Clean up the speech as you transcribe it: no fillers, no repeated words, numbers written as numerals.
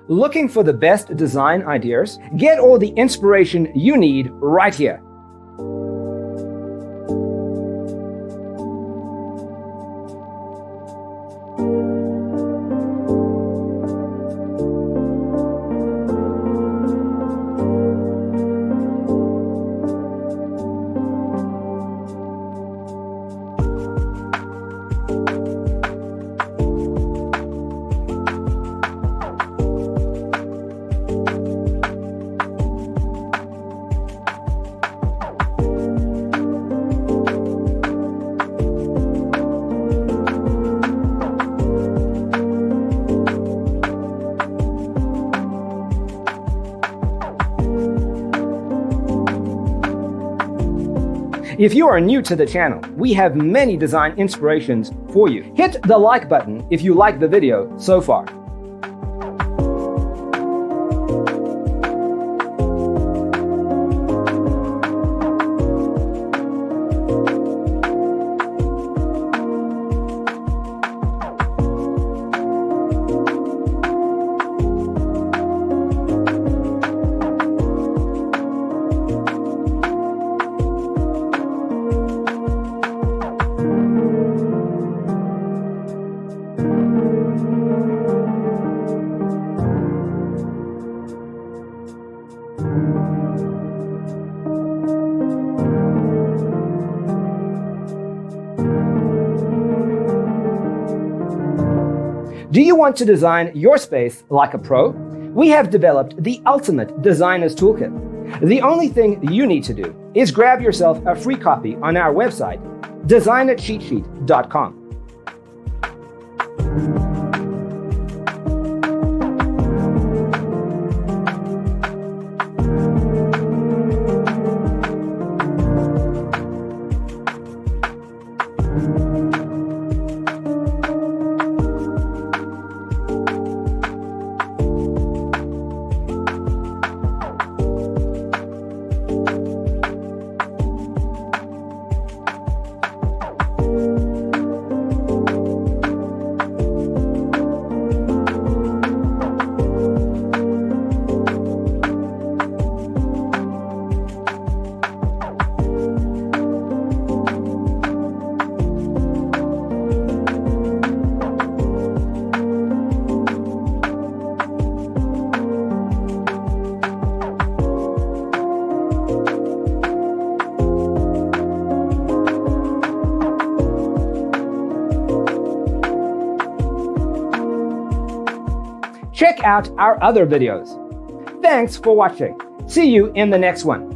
Looking for the best design ideas? Get all the inspiration you need right here. If you are new to the channel, we have many design inspirations for you. Hit the like button if you like the video so far. Do you want to design your space like a pro? We have developed the ultimate designer's toolkit. The only thing you need to do is grab yourself a free copy on our website, designitcheatsheet.com. Check out our other videos. Thanks for watching. See you in the next one.